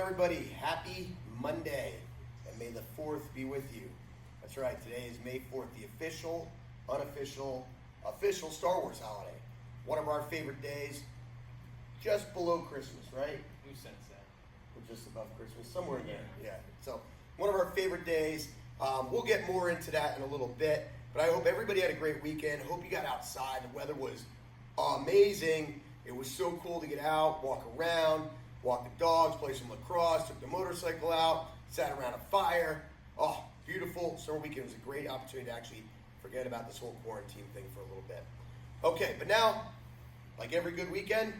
everybody? Happy Monday, and may the 4th be with you. That's right, today is May 4th, the official, unofficial, official Star Wars holiday. One of our favorite days, just below Christmas, right? Who sensed that? Or just above Christmas, somewhere in there, yeah. So, one of our favorite days. We'll get more into that in a little bit, but I hope everybody had a great weekend. Hope you got outside. The weather was amazing. It was so cool to get out, walk around, walk the dogs, play some lacrosse, took the motorcycle out, sat around a fire. Oh, beautiful. Summer weekend was a great opportunity to actually forget about this whole quarantine thing for a little bit. Okay, but now, like every good weekend,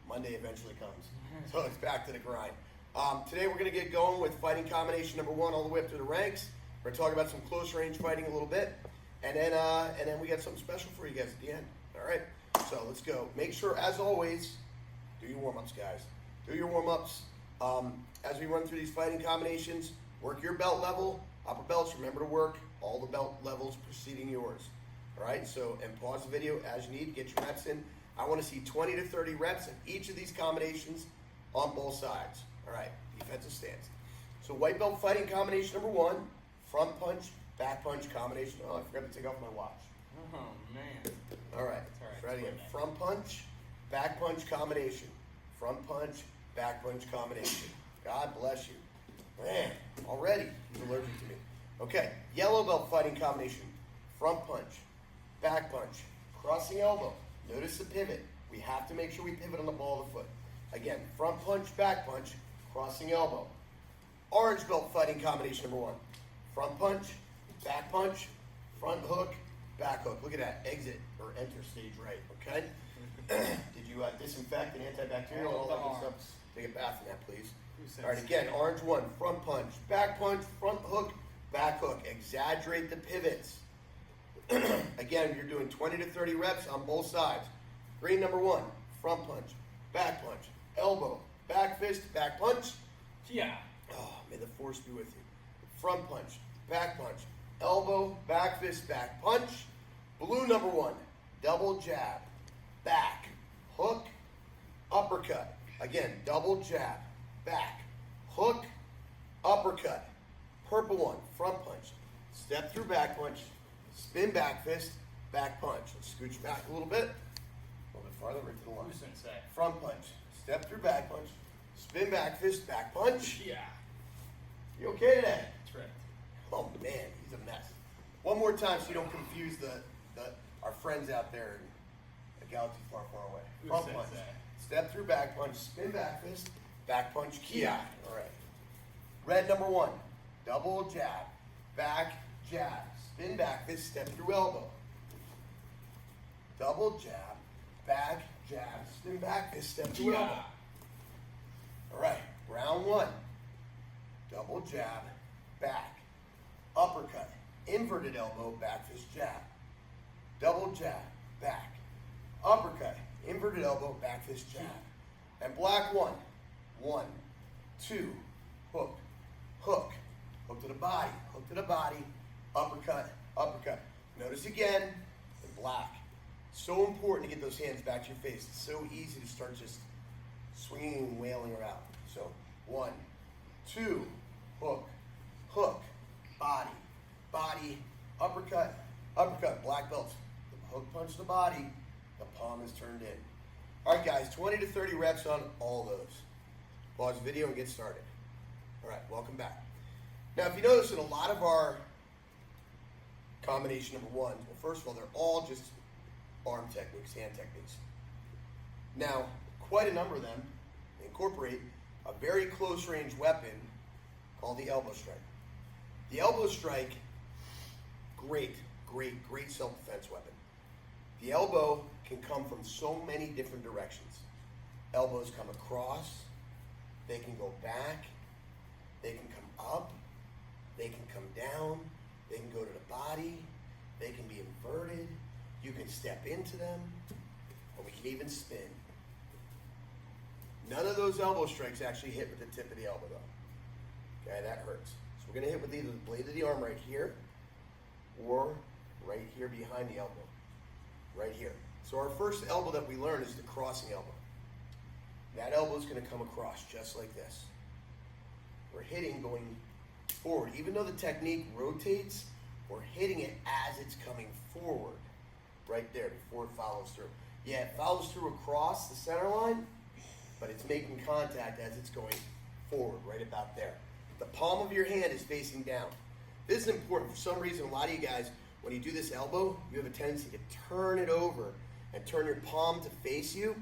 Monday eventually comes. So it's back to the grind. Today we're going to get going with fighting combination number 1 all the way up through the ranks. We're going to talk about some close range fighting a little bit. And then we got something special for you guys at the end. All right, so let's go. Make sure, as always, do your warm-ups, guys. Do your warm-ups. As we run through these fighting combinations, work your belt level. Upper belts, remember to work all the belt levels preceding yours. All right, so, and pause the video as you need to get your reps in. I want to see 20 to 30 reps in each of these combinations on both sides. All right, defensive stance. So white belt fighting combination number 1, front punch, back punch combination. Oh, I forgot to take off my watch. Oh, man. All right, It's all right. ready? It's Front punch, back punch combination. Front punch, back punch combination. God bless you. Man, already he's allergic to me. Okay, yellow belt fighting combination. Front punch, back punch, crossing elbow. Notice the pivot. We have to make sure we pivot on the ball of the foot. Again, front punch, back punch, crossing elbow. Orange belt fighting combination number 1. Front punch, front hook, back hook. Look at that. Exit or enter stage right, okay? Did you disinfect and antibacterial and all that good stuff? Take a bath in that, please. All right, again, orange 1, front punch, front hook, back hook. Exaggerate the pivots. Again, you're doing 20 to 30 reps on both sides. Green number 1, front punch, back punch, elbow, back fist, back punch. Yeah. Oh, may the force be with you. Front punch, elbow, back fist, back punch. Blue number 1, double jab, back, hook, uppercut. Again, double jab, back, hook, uppercut. Purple 1, front punch, step through back punch, spin back fist, back punch. Let's scooch back a little bit farther right to the line. Who sensed that? Front punch, step through back punch, spin back fist, back punch. Yeah. You okay today? That's right. Oh man, he's a mess. One more time so you don't confuse our friends out there in a galaxy far, far away. Who Front says punch, that? step through back punch, spin back fist, back punch, Kia. All right. Red number 1, double jab, back jab, spin back fist, step through elbow. Double jab, back jab, spin back fist, step through elbow. All right, round 1. Double jab, back, uppercut, inverted elbow, back fist jab. Double jab, back, uppercut, inverted elbow, back fist jab. And black 1, 1, 2, hook, hook, hook to the body, uppercut, uppercut. Notice again, in black. So important to get those hands back to your face. It's so easy to start just swinging and wailing around. So 1, 2, hook, hook, body, uppercut, uppercut, black belts. The hook punch the body, the palm is turned in. All right, guys, 20 to 30 reps on all those. Pause the video and get started. All right, welcome back. Now, if you notice in a lot of our combination number 1s, well, first of all, they're all just arm techniques, hand techniques. Now, quite a number of them incorporate a very close range weapon called the elbow strike. The elbow strike, great self-defense weapon. The elbow can come from so many different directions. Elbows come across, they can go back, they can come up, they can come down, they can go to the body, they can be inverted, you can step into them, or we can even spin. None of those elbow strikes actually hit with the tip of the elbow though. Okay, that hurts. So we're gonna hit with either the blade of the arm right here, or right here behind the elbow. Right here. So our first elbow that we learn is the crossing elbow. That elbow is going to come across just like this. we're hitting going forward. Even though the technique rotates, we're hitting it as it's coming forward, right there, before it follows through. Yeah, it follows through across the center line, but it's making contact as it's going forward, right about there. The palm of your hand is facing down. This is important. For some reason, a lot of you guys, when you do this elbow, you have a tendency to turn it over and turn your palm to face you.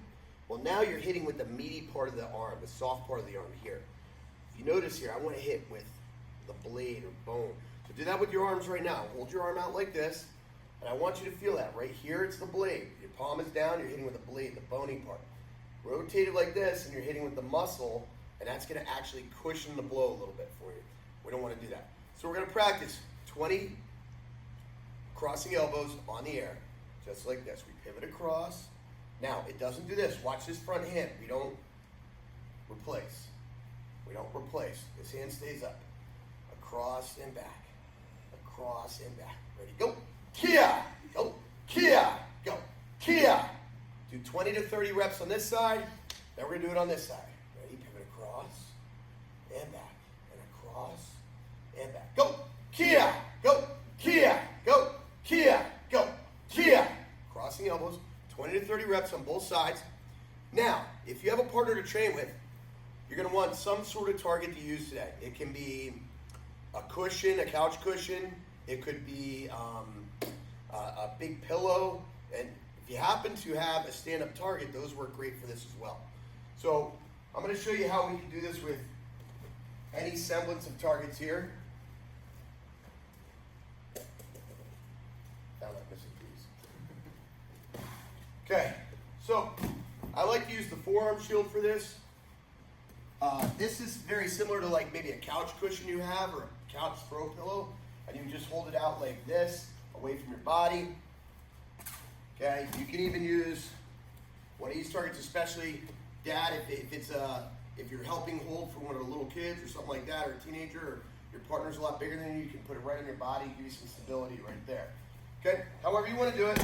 Well, now you're hitting with the meaty part of the arm, the soft part of the arm here. If you notice here, I want to hit with the blade or bone. So do that with your arms right now. Hold your arm out like this, and I want you to feel that. Right here, it's the blade. Your palm is down, you're hitting with the blade, the bony part. Rotate it like this, and you're hitting with the muscle, and that's going to actually cushion the blow a little bit for you. We don't want to do that. So we're going to practice 20 crossing elbows on the air, just like this. We pivot across. Now, it doesn't do this. Watch this front hand. We don't replace. We don't replace. This hand stays up. Across and back. Across and back. Ready? Go. Kia. Go. Kia. Go. Kia. Do 20 to 30 reps on this side. Then we're going to do it on this side. Ready? Pivot across and back. And across and back. Go. Kia. Go. Kia. Go. Kia. Go. Kia. Crossing elbows. 20 to 30 reps on both sides. Now, if you have a partner to train with, you're going to want some sort of target to use today. It can be a cushion, a couch cushion. It could be a big pillow. And if you happen to have a stand-up target, those work great for this as well. So I'm going to show you how we can do this with any semblance of targets here. Found that missing piece. Okay, so I like to use the forearm shield for this. This is very similar to like maybe a couch cushion you have or a couch throw pillow, and you just hold it out like this, away from your body. Okay, you can even use one of these targets, especially dad, if you're helping hold for one of the little kids or something like that, or a teenager, or your partner's a lot bigger than you can put it right on your body, give you some stability right there. Okay, however you want to do it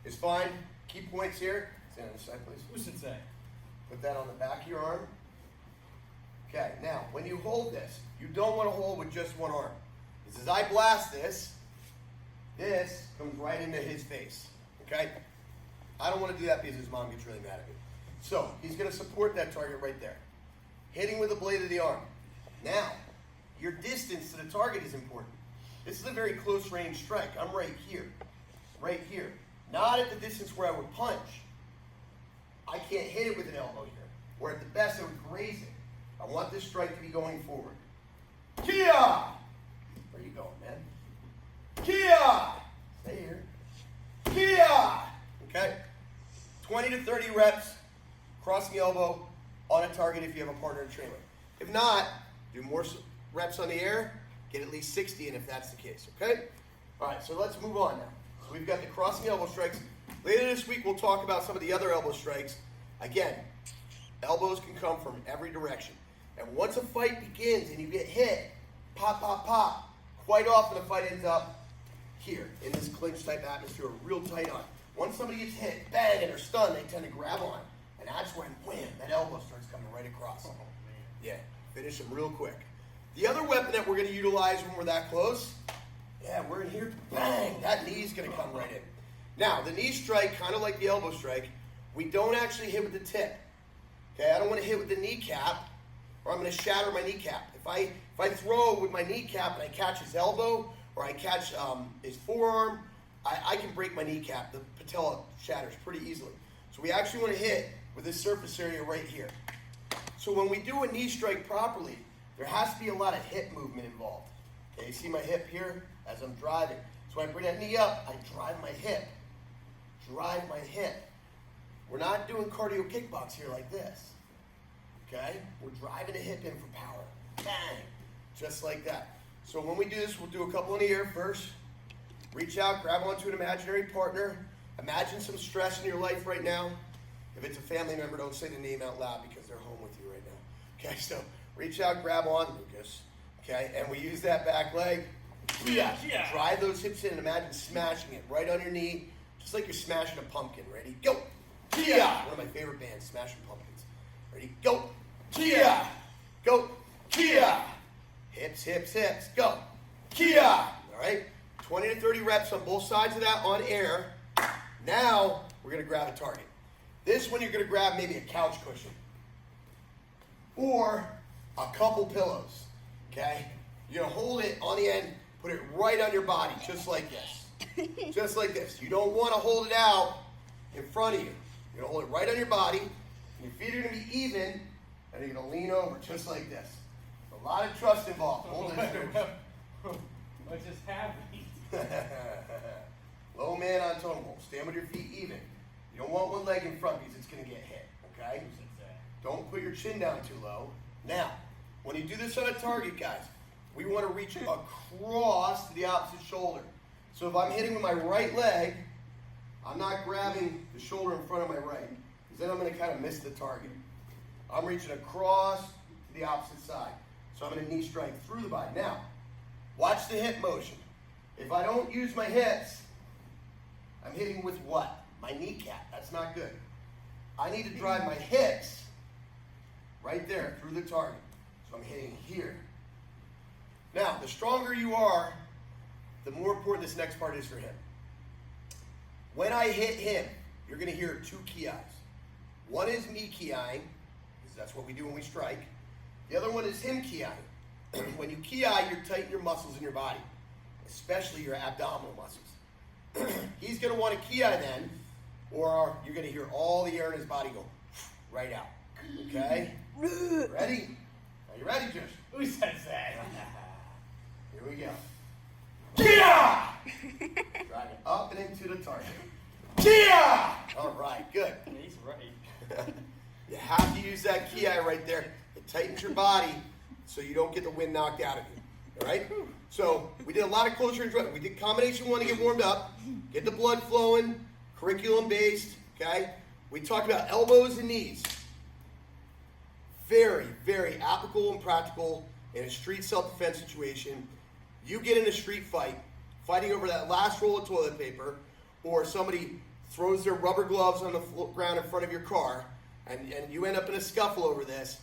is fine. Key points here. Stand on this side, please. Who should say? Put that on the back of your arm. Okay, now, when you hold this, you don't want to hold with just one arm. Because as I blast this comes right into his face. Okay? I don't want to do that because his mom gets really mad at me. So, he's going to support that target right there. Hitting with the blade of the arm. Now, your distance to the target is important. This is a very close range strike. I'm right here. Right here. Not at the distance where I would punch. I can't hit it with an elbow here. Or at the best, I would graze it. I want this strike to be going forward. Kia! Where you going, man? Kia! Stay here. Kia! Okay? 20 to 30 reps, crossing the elbow on a target if you have a partner to train with. If not, do more reps on the air, get at least 60 in if that's the case, okay? All right, so let's move on now. So we've got the crossing elbow strikes. Later this week, we'll talk about some of the other elbow strikes. Again, elbows can come from every direction. And once a fight begins and you get hit, pop, pop, pop, quite often the fight ends up here in this clinch type atmosphere, real tight on. Once somebody gets hit, bang, and they're stunned, they tend to grab on. And that's when, wham, that elbow starts coming right across. Oh, man. Yeah, finish them real quick. The other weapon that we're going to utilize when we're that close, yeah, we're in here, bang, that knee's going to come right in. Now, the knee strike, kind of like the elbow strike, we don't actually hit with the tip. Okay, I don't want to hit with the kneecap, or I'm going to shatter my kneecap. If I throw with my kneecap and I catch his elbow, or I catch his forearm, I can break my kneecap. The patella shatters pretty easily. So we actually want to hit with this surface area right here. So when we do a knee strike properly, there has to be a lot of hip movement involved. Okay, you see my hip here as I'm driving. So when I bring that knee up, I drive my hip. Drive my hip. We're not doing cardio kickbox here like this. Okay? We're driving the hip in for power. Bang! Just like that. So when we do this, we'll do a couple in the air first. Reach out, grab onto an imaginary partner. Imagine some stress in your life right now. If it's a family member, don't say the name out loud because they're home with you right now. Okay, so reach out, grab on, Lucas. Okay, and we use that back leg. Yeah. Drive those hips in and imagine smashing it right on your knee, just like you're smashing a pumpkin. Ready? Go! Kia! One of my favorite bands, Smashing Pumpkins. Ready? Go! Kia! Go! Kia! hips, hips. Go. Kia. All right. 20 to 30 reps on both sides of that on air. Now we're going to grab a target. This one you're going to grab maybe a couch cushion or a couple pillows. Okay? You're going to hold it on the end, put it right on your body, just like this. Just like this. You don't want to hold it out in front of you. You're going to hold it right on your body. Your feet are going to be even, and you're going to lean over just like this. A lot of trust involved. Hold it. What just happened? Low man on totem pole. Stand with your feet even. You don't want one leg in front because it's going to get hit. Okay? Don't put your chin down too low. Now, when you do this on a target, guys, we want to reach across to the opposite shoulder. So if I'm hitting with my right leg, I'm not grabbing the shoulder in front of my right, because then I'm going to kind of miss the target. I'm reaching across to the opposite side. So I'm going to knee strike through the body. Now, watch the hip motion. If I don't use my hips, I'm hitting with what? My kneecap. That's not good. I need to drive my hips right there through the target. So I'm hitting here. Now, the stronger you are, the more important this next part is for him. When I hit him, you're going to hear two ki-eyes. One is me ki-eyeing, because that's what we do when we strike. The other one is him ki-eyeing. When you ki-eye, you're tightening your muscles in your body, especially your abdominal muscles. He's going to want to ki-eye then, or you're going to hear all the air in his body go right out. Okay? Ready? Are you ready, Josh? Who says that? Here we go. Kia! Drive it up and into the target. Kia! All right, good. He's right. You have to use that ki right there. It tightens your body so you don't get the wind knocked out of you. All right? So we did a lot of close range running. We did combination one to get warmed up, get the blood flowing, curriculum based. Okay? We talked about elbows and knees. Very, very applicable and practical in a street self-defense situation. You get in a street fight, fighting over that last roll of toilet paper, or somebody throws their rubber gloves on the ground in front of your car, and you end up in a scuffle over this.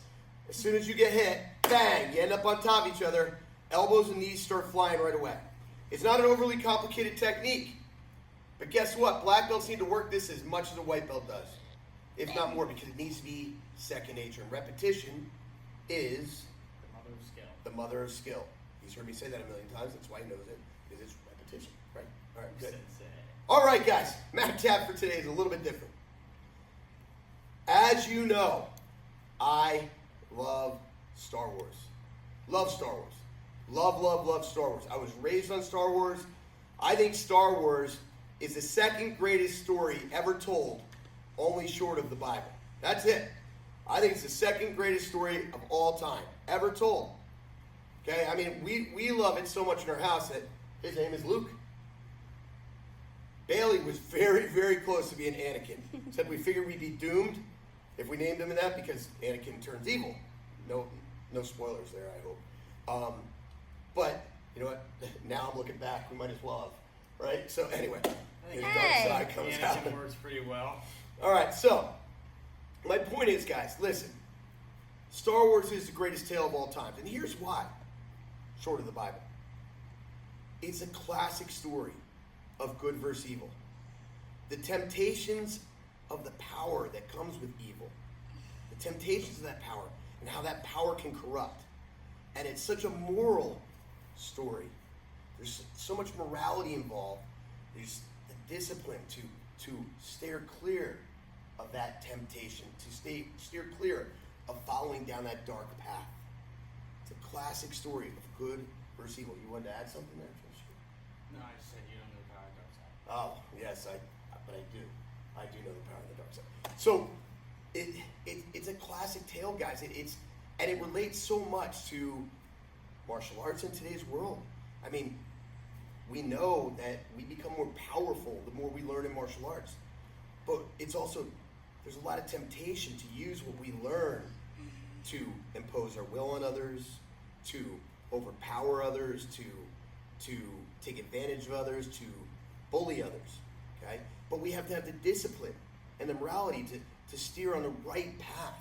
As soon as you get hit, bang, you end up on top of each other, elbows and knees start flying right away. It's not an overly complicated technique, but guess what? Black belts need to work this as much as a white belt does, if not more, because it needs to be second nature. And repetition is The mother of skill. the mother of skill. He's heard me say that a million times. That's why he knows it, because it's repetition, right? All right, good. Sensei. All right, guys. Mat Tap for today is a little bit different. As you know, I love Star Wars. Love Star Wars. Love, love, love Star Wars. I was raised on Star Wars. I think Star Wars is the second greatest story ever told, only short of the Bible. That's it. I think it's the second greatest story of all time, ever told. Okay, I mean, we love it so much in our house that his name is Luke. Bailey was very, very close to being Anakin. Said we figured we'd be doomed if we named him in that because Anakin turns evil. No spoilers there, I hope. But, you know what? Now I'm looking back, we might as well have. Right? So anyway, his dark side comes out. Anakin works pretty well. All right, so my point is, guys, listen. Star Wars is the greatest tale of all time. And here's why, short of the Bible. It's a classic story of good versus evil. The temptations of the power that comes with evil. The temptations of that power and how that power can corrupt. And it's such a moral story. There's so much morality involved. There's the discipline to steer clear of that temptation, to steer clear of following down that dark path. It's a classic story of good versus evil. You wanted to add something there, Trish? No, I just said you don't know the power of dark side. Oh, yes, but I do. I do know the power of the dark side. So it's a classic tale, guys. And it relates so much to martial arts in today's world. I mean, we know that we become more powerful the more we learn in martial arts. But it's also, there's a lot of temptation to use what we learn to impose our will on others, to overpower others, to take advantage of others, to bully others, okay? But we have to have the discipline and the morality to steer on the right path.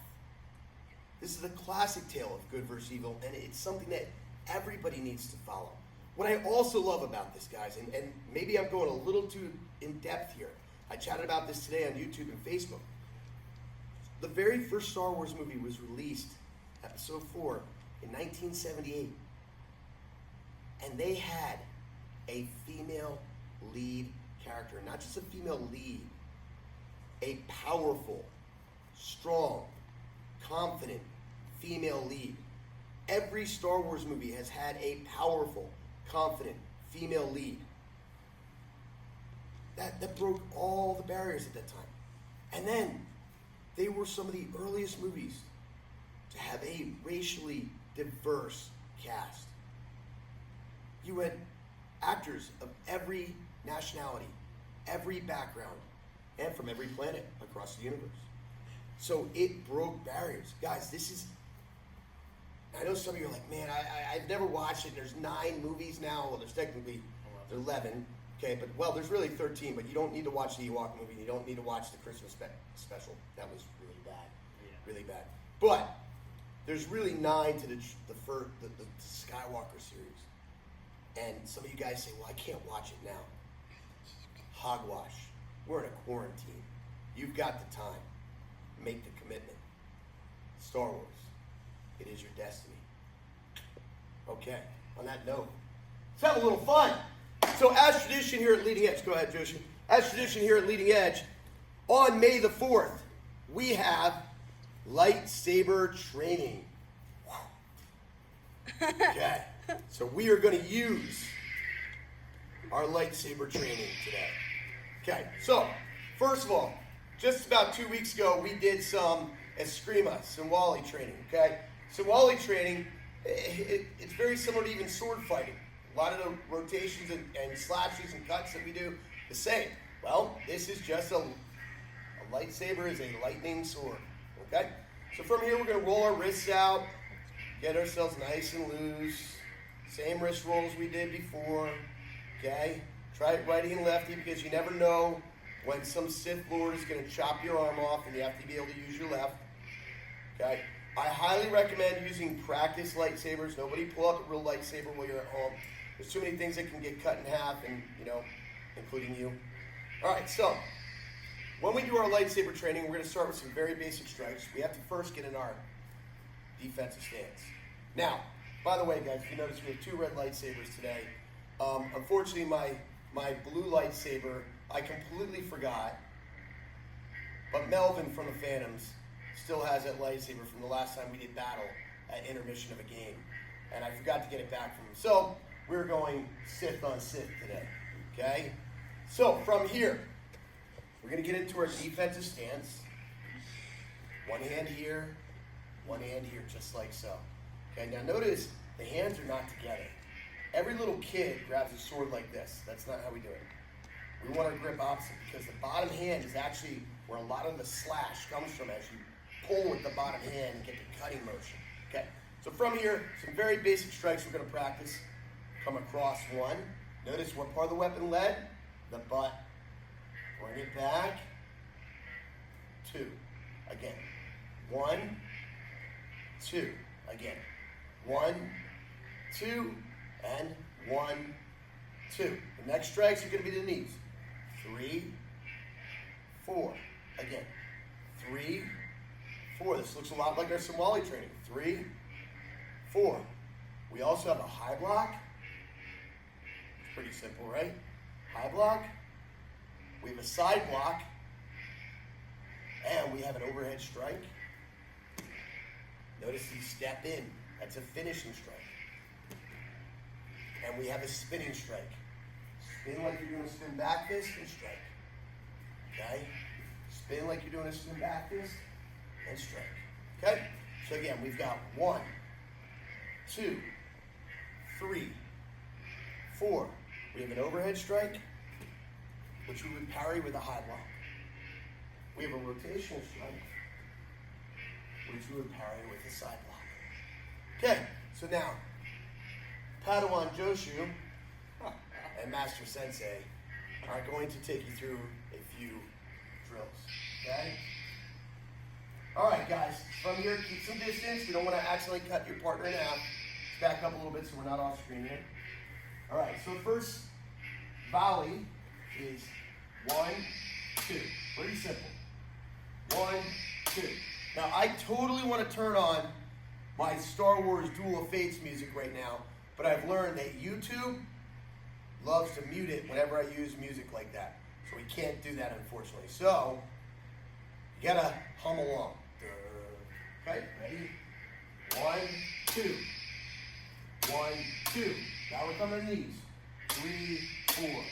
This is the classic tale of good versus evil, and it's something that everybody needs to follow. What I also love about this, guys, and maybe I'm going a little too in depth here. I chatted about this today on YouTube and Facebook. The very first Star Wars movie was released, Episode 4, in 1978. And they had a female lead character. Not just a female lead, a powerful, strong, confident female lead. Every Star Wars movie has had a powerful, confident female lead. That broke all the barriers at that time. And then they were some of the earliest movies to have a racially diverse cast. You had actors of every nationality, every background, and from every planet across the universe. So it broke barriers. Guys, this is, I know some of you are like, man, I've never watched it. There's 9 movies now. Well, there's technically 11. Okay, but, well, there's really 13, but you don't need to watch the Ewok movie. You don't need to watch the Christmas special. That was really bad. Yeah. Really bad. But there's really 9 to the Skywalker series. And some of you guys say, well, I can't watch it now. Hogwash. We're in a quarantine. You've got the time. Make the commitment. Star Wars. It is your destiny. Okay, on that note, let's have a little fun. So as tradition here at Leading Edge, go ahead, Joshi. As tradition here at Leading Edge, on May the 4th, we have lightsaber training. Okay, so we are going to use our lightsaber training today. Okay, so first of all, just about 2 weeks ago, we did some Eskrima, Sinwali training, okay? Sinwali training, it's very similar to even sword fighting. A lot of the rotations and slashes and cuts that we do, the same. Well, this is just a lightsaber is a lightning sword, okay? So from here, we're going to roll our wrists out, get ourselves nice and loose. Same wrist rolls we did before, okay? Try it righty and lefty because you never know when some Sith Lord is going to chop your arm off and you have to be able to use your left, okay? I highly recommend using practice lightsabers. Nobody pull out a real lightsaber while you're at home. There's too many things that can get cut in half, and including you. All right, so when we do our lightsaber training, we're going to start with some very basic strikes. We have to first get in our defensive stance. Now, by the way, guys, if you notice, we have 2 red lightsabers today. Unfortunately, my blue lightsaber, I completely forgot. But Melvin from the Phantoms still has that lightsaber from the last time we did battle at intermission of a game. And I forgot to get it back from him. So we're going Sith on Sith today, okay? So from here, we're going to get into our defensive stance. One hand here, one hand here, just like so. Okay, now notice the hands are not together. Every little kid grabs a sword like this. That's not how we do it. We want our grip opposite because the bottom hand is actually where a lot of the slash comes from as you pull with the bottom hand and get the cutting motion. Okay, so from here, some very basic strikes we're going to practice. Come across one. Notice what part of the weapon led? The butt. Bring it back. 2. Again. 1, 2. Again. 1, 2, and 1, 2. The next strikes are going to be the knees. 3, 4. Again. 3, 4. This looks a lot like our Sinwali training. 3, 4. We also have a high block. It's pretty simple, right? High block. We have a side block. And we have an overhead strike. Notice you step in. That's a finishing strike. And we have a spinning strike. Spin like you're doing a spin back fist and strike. Okay? Spin like you're doing a spin back fist and strike. Okay? So again, we've got 1, 2, 3, 4. We have an overhead strike, which we would parry with a high block. We have a rotational strike, which we would parry with a side block. Okay, so now, Padawan Joshu and Master Sensei are going to take you through a few drills. Okay? All right, guys, from here, keep some distance. We don't want to accidentally cut your partner in half. Let's back up a little bit so we're not off screen here. All right, so the first volley is 1, 2. Pretty simple. 1, 2. Now, I totally want to turn on my Star Wars Duel of Fates music right now, but I've learned that YouTube loves to mute it whenever I use music like that. So we can't do that, unfortunately. So, you gotta hum along. Okay, ready? 1, 2. 1, 2. Now we're coming to the knees. 3, 4.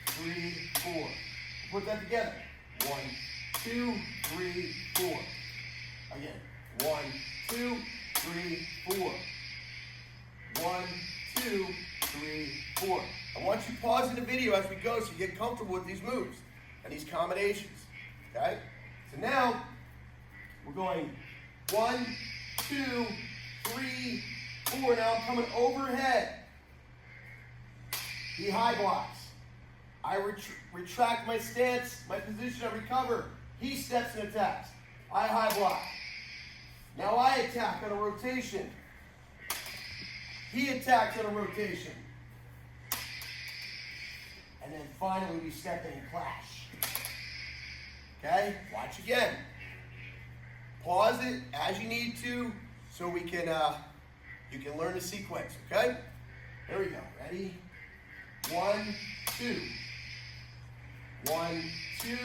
3, 4. Put that together. 1, 2, 3, 4. Again. 1, 2, 3, 4. 1, 2, 3, 4. I want you pausing the video as we go so you get comfortable with these moves and these combinations. Okay? So now we're going 1, 2, 3, 4. Now I'm coming overhead. He high blocks. I retract my stance, my position, I recover. He steps and attacks. I high block. Now I attack on a rotation. He attacks on a rotation. And then finally we step in and clash. Okay? Watch again. Pause it as you need to so we can you can learn the sequence, okay? Here we go. Ready? 1, 2. 1, 2,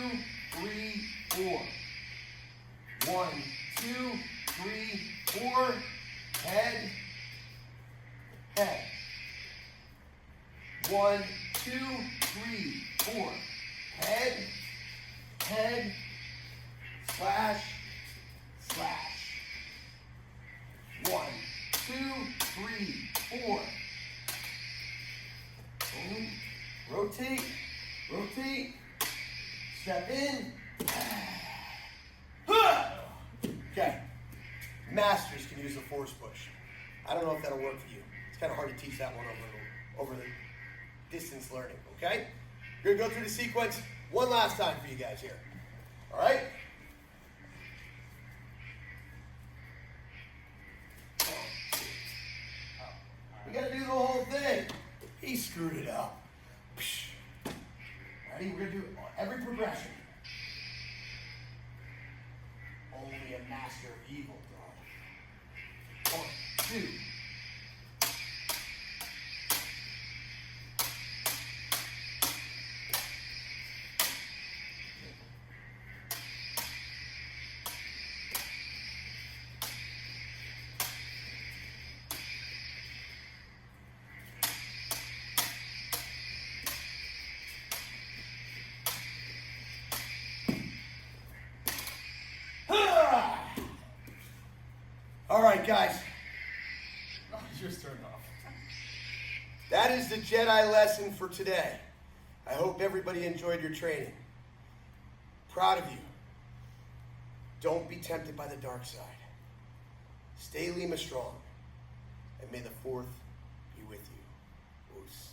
3, 4. 1, 2, 3, 4. Head. Head. 1, 2, 3, 4. Head. Head. Slash. Slash. 1, 2, 3, 4. Boom. Rotate. Rotate. Step in. Okay. Masters can use a force push. I don't know if that'll work for you. It's kind of hard to teach that one over the distance learning, okay? We're going to go through the sequence one last time for you guys here. All right? We got to do the whole thing. He screwed it up. Ready? We're going to do every progression. Only a master of evil, dog. 1, 2. All right, guys. Oh, you just turned off. That is the Jedi lesson for today. I hope everybody enjoyed your training. Proud of you. Don't be tempted by the dark side. Stay Lima strong. And may the 4th be with you. Oos.